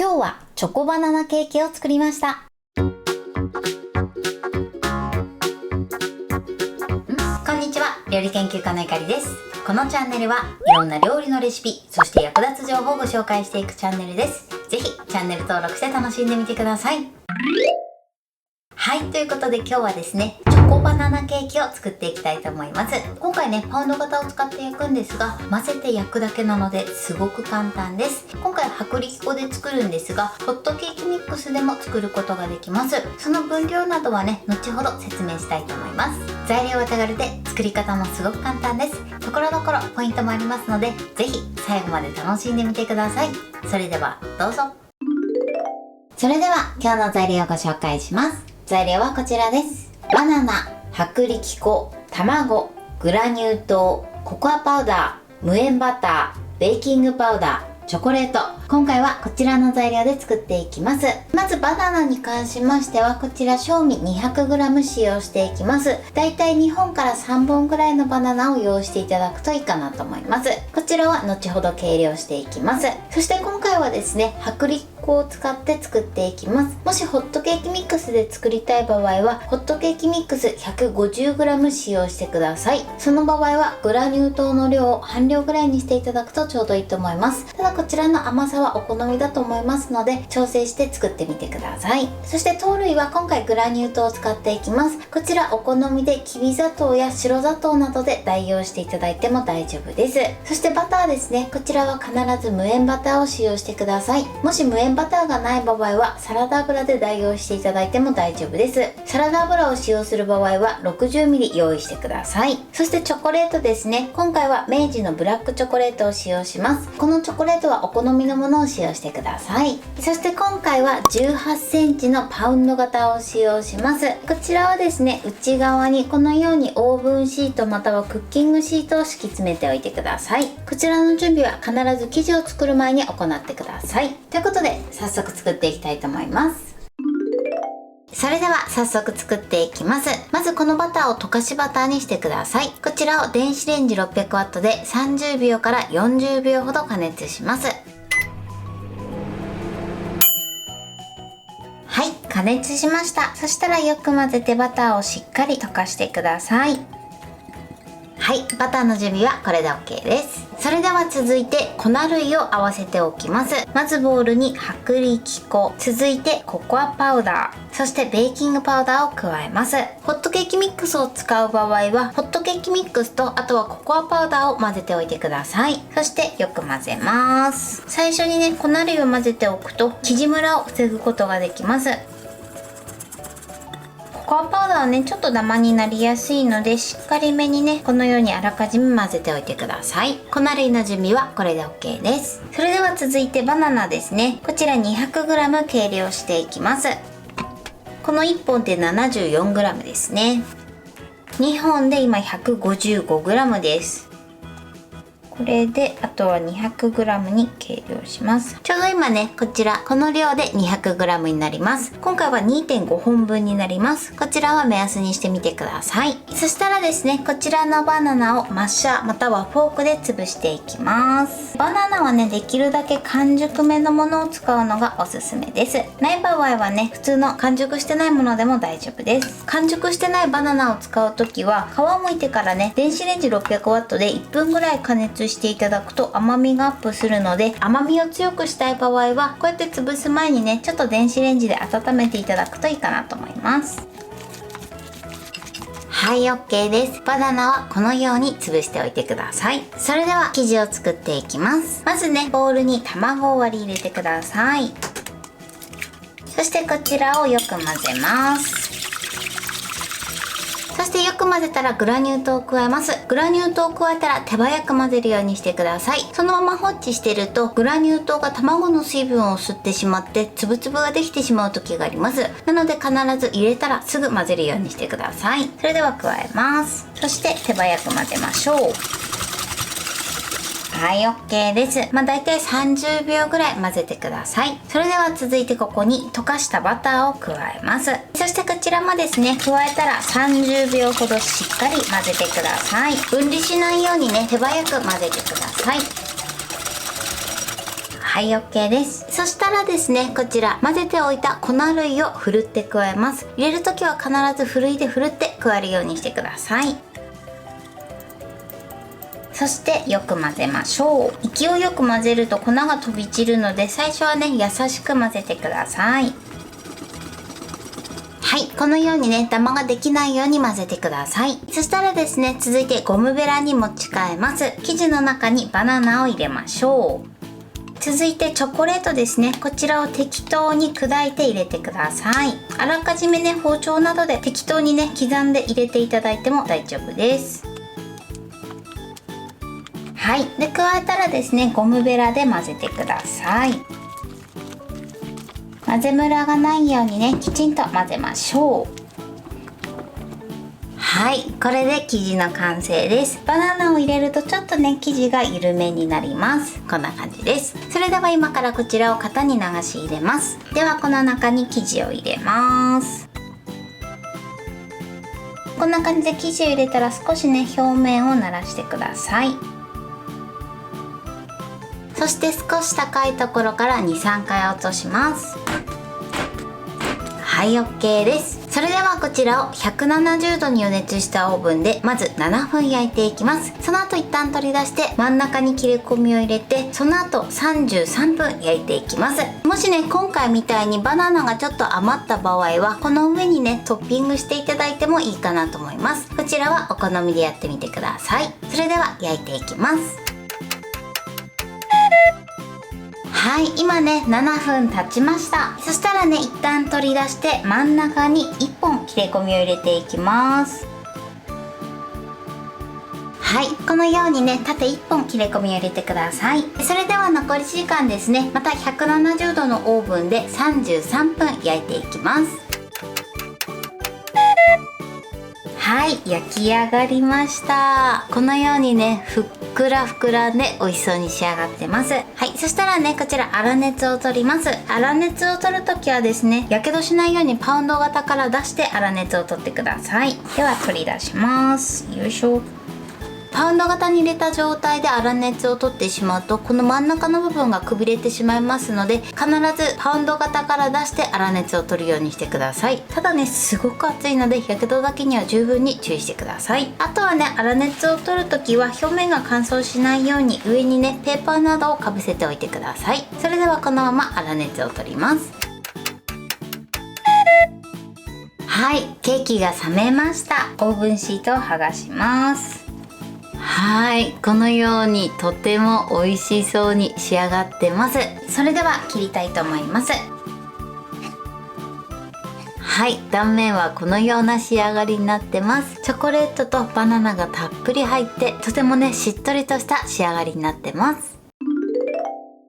今日はチョコバナナケーキを作りました。こんにちは、料理研究家のゆかりです。このチャンネルはいろんな料理のレシピ、そして役立つ情報をご紹介していくチャンネルです。ぜひチャンネル登録して楽しんでみてください。はい、ということで今日はですね、チョコバナナケーキを作っていきたいと思います。今回ね、パウンド型を使って焼くんですが、混ぜて焼くだけなのですごく簡単です。今回薄力粉で作るんですが、ホットケーキミックスでも作ることができます。その分量などはね、後ほど説明したいと思います。材料は手軽で作り方もすごく簡単です。ところどころポイントもありますので、ぜひ最後まで楽しんでみてください。それではどうぞ。それでは今日の材料をご紹介します。材料はこちらです。バナナ、薄力粉、卵、グラニュー糖、ココアパウダー、無塩バター、ベーキングパウダー、チョコレート。今回はこちらの材料で作っていきます。まずバナナに関しましては、こちら正味 200g 使用していきます。だいたい2本から3本ぐらいのバナナを用意していただくといいかなと思います。こちらは後ほど計量していきます。そして今回はですね、薄力粉を使って作っていきます。もしホットケーキミックスで作りたい場合は、ホットケーキミックス 150g 使用してください。その場合はグラニュー糖の量を半量ぐらいにしていただくとちょうどいいと思います。ただこちらの甘さはお好みだと思いますので、調整して作ってみてください。そして糖類は今回グラニュー糖を使っていきます。こちらお好みできび砂糖や白砂糖などで代用していただいても大丈夫です。そしてバターですね、こちらは必ず無塩バターを使用してください。もし無塩バターがない場合はサラダ油で代用していただいても大丈夫です。サラダ油を使用する場合は 60ml 用意してください。そしてチョコレートですね、今回は明治のブラックチョコレートを使用します。このチョコレートはお好みのものを使用してください。そして今回は 18cm のパウンド型を使用します。こちらはですね、内側にこのようにオーブンシートまたはクッキングシートを敷き詰めておいてください。こちらの準備は必ず生地を作る前に行ってください。ということで早速作っていきたいと思います。それでは早速作っていきます。まずこのバターを溶かしバターにしてください。こちらを電子レンジ 600W で30秒から40秒ほど加熱します。はい、加熱しました。そしたらよく混ぜてバターをしっかり溶かしてください。はい、バターの準備はこれで OK です。それでは続いて粉類を合わせておきます。まずボウルに薄力粉、続いてココアパウダー、そしてベーキングパウダーを加えます。ホットケーキミックスを使う場合はホットケーキミックスとあとはココアパウダーを混ぜておいてください。そしてよく混ぜます。最初にね、粉類を混ぜておくと生地ムラを防ぐことができます。ココアパウダーはね、ちょっとダマになりやすいので、しっかりめにね、このようにあらかじめ混ぜておいてください。粉類の準備はこれで OK です。それでは続いてバナナですね。こちら 200g 計量していきます。この1本で 74g ですね。2本で今 155g です。これであとは 200g に計量します。ちょうど今ね、こちらこの量で 200g になります。今回は 2.5 本分になります。こちらは目安にしてみてください。そしたらですね、こちらのバナナをマッシャーまたはフォークで潰していきます。バナナはね、できるだけ完熟めのものを使うのがおすすめです。ない場合はね、普通の完熟してないものでも大丈夫です。完熟してないバナナを使う時は皮をむいてからね、電子レンジ 600W で1分ぐらい加熱していただくと甘みがアップするので、甘みを強くしたい場合はこうやって潰す前にね、ちょっと電子レンジで温めていただくといいかなと思います。はい、 OK です。バナナはこのように潰しておいてください。それでは生地を作っていきます。まずね、ボウルに卵を割り入れてください。そしてこちらをよく混ぜます。そしてよく混ぜたらグラニュー糖を加えます。グラニュー糖を加えたら手早く混ぜるようにしてください。そのまま放置してるとグラニュー糖が卵の水分を吸ってしまって粒々ができてしまう時があります。なので必ず入れたらすぐ混ぜるようにしてください。それでは加えます。そして手早く混ぜましょう。はい、 OK です。だいたい30秒ぐらい混ぜてください。それでは続いてここに溶かしたバターを加えます。そしてこちらもですね、加えたら30秒ほどしっかり混ぜてください。分離しないようにね、手早く混ぜてください。はい、OK です。そしたらですね、こちら混ぜておいた粉類をふるって加えます。入れるときは必ずふるいでふるって加えるようにしてください。そしてよく混ぜましょう。勢いよく混ぜると粉が飛び散るので、最初はね優しく混ぜてください。はい、このようにねダマができないように混ぜてください。そしたらですね、続いてゴムベラに持ち替えます。生地の中にバナナを入れましょう。続いてチョコレートですね。こちらを適当に砕いて入れてください。あらかじめね包丁などで適当にね刻んで入れていただいても大丈夫です。はい、で加えたらですね、ゴムベラで混ぜてください。混ぜムラがないようにねきちんと混ぜましょう。はい、これで生地の完成です。バナナを入れるとちょっとね生地が緩めになります。こんな感じです。それでは今からこちらを型に流し入れます。ではこの中に生地を入れます。こんな感じで生地を入れたら少しね表面をならしてください。そして少し高いところから 2,3 回落とします。はい、 OK です。それではこちらを170度に予熱したオーブンでまず7分焼いていきます。その後一旦取り出して真ん中に切れ込みを入れて、その後33分焼いていきます。もしね今回みたいにバナナがちょっと余った場合はこの上にねトッピングしていただいてもいいかなと思います。こちらはお好みでやってみてください。それでは焼いていきます。はい、今ね7分経ちました。そしたらね一旦取り出して真ん中に1本切れ込みを入れていきます。はい、このようにね縦1本切れ込みを入れてください。それでは残り時間ですね、また170度のオーブンで33分焼いていきます。はい、焼き上がりました。このようにねふっくら膨らんで美味しそうに仕上がってます。はい、そしたらねこちら粗熱を取ります。粗熱を取るときはですね、やけどしないようにパウンド型から出して粗熱を取ってください。では取り出します。よいしょ。パウンド型に入れた状態で粗熱を取ってしまうとこの真ん中の部分がくびれてしまいますので、必ずパウンド型から出して粗熱を取るようにしてください。ただねすごく熱いのでやけどだけには十分に注意してください。あとはね粗熱を取るときは表面が乾燥しないように上にねペーパーなどをかぶせておいてください。それではこのまま粗熱を取ります。はい、ケーキが冷めました。オーブンシートを剥がします。はい、このようにとても美味しそうに仕上がってます。それでは切りたいと思います。はい、断面はこのような仕上がりになってます。チョコレートとバナナがたっぷり入ってとてもねしっとりとした仕上がりになってます。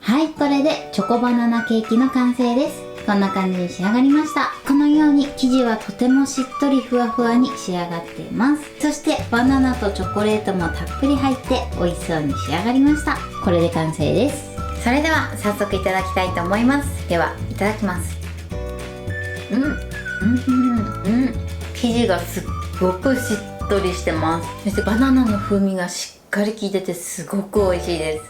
はい、これでチョコバナナケーキの完成です。こんな感じに仕上がりました。このように生地はとてもしっとりふわふわに仕上がっています。そしてバナナとチョコレートもたっぷり入って美味しそうに仕上がりました。これで完成です。それでは早速いただきたいと思います。ではいただきます。生地がすっごくしっとりしてます。そしてバナナの風味がしっかり効いててすごく美味しいです。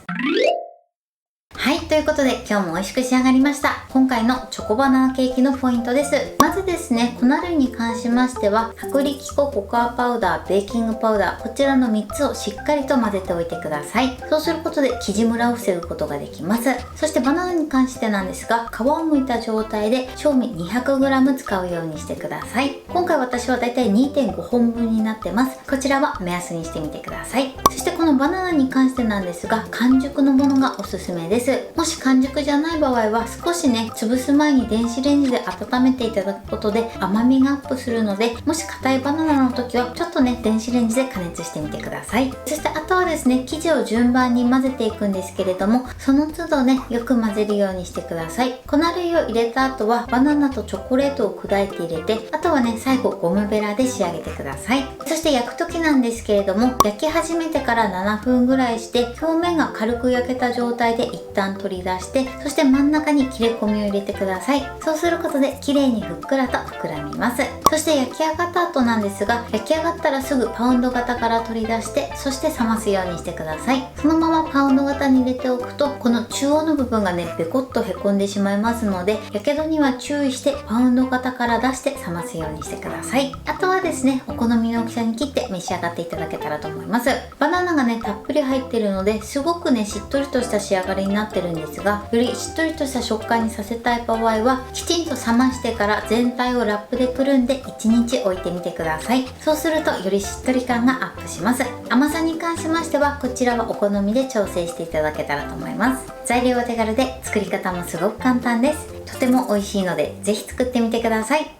はい、ということで今日も美味しく仕上がりました。今回のチョコバナナケーキのポイントです。まずですね、粉類に関しましては薄力粉、ココアパウダー、ベーキングパウダー、こちらの3つをしっかりと混ぜておいてください。そうすることで生地ムラを防ぐことができます。そしてバナナに関してなんですが、皮を剥いた状態で正味 200g 使うようにしてください。今回私はだいたい 2.5 本分になってます。こちらは目安にしてみてください。そしてこのバナナに関してなんですが、完熟のものがおすすめです。もし完熟じゃない場合は少しね潰す前に電子レンジで温めていただくことで甘みがアップするので、もし硬いバナナの時はちょっとね電子レンジで加熱してみてください。そしてあとはですね、生地を順番に混ぜていくんですけれども、その都度ねよく混ぜるようにしてください。粉類を入れた後はバナナとチョコレートを砕いて入れて、あとはね最後ゴムベラで仕上げてください。そして焼く時なんですけれども、焼き始めてから7分ぐらいして表面が軽く焼けた状態で一旦取り取り出して、そして真ん中に切れ込みを入れてください。そうすることで綺麗にふっくらと膨らみます。そして焼き上がった後なんですが、焼き上がったらすぐパウンド型から取り出して、そして冷ますようにしてください。そのままパウンド型に入れておくと、この中央の部分がねベコッとへこんでしまいますので、やけどには注意してパウンド型から出して冷ますようにしてください。あとはですね、お好みの大きさに切って召し上がっていただけたらと思います。バナナがねたっぷり入ってるので、すごくねしっとりとした仕上がりになってるんですが、よりしっとりとした食感にさせたい場合は、きちんと冷ましてから全体をラップでくるんで1日置いてみてください。そうするとよりしっとり感がアップします。甘さに関しましては、こちらはお好みで調整していただけたらと思います。材料は手軽で作り方もすごく簡単です。とても美味しいのでぜひ作ってみてください。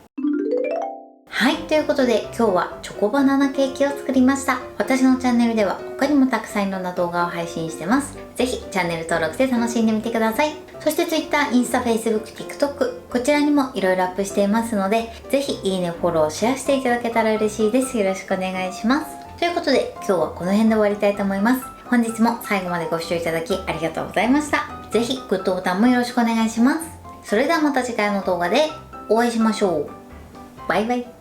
はい、ということで今日はチョコバナナケーキを作りました。私のチャンネルでは他にもたくさんいろんな動画を配信してます。ぜひチャンネル登録して楽しんでみてください。そして Twitter、インスタ、Facebook、TikTok こちらにもいろいろアップしていますので、ぜひいいね、フォロー、シェアしていただけたら嬉しいです。よろしくお願いします。ということで今日はこの辺で終わりたいと思います。本日も最後までご視聴いただきありがとうございました。ぜひグッドボタンもよろしくお願いします。それではまた次回の動画でお会いしましょう。バイバイ。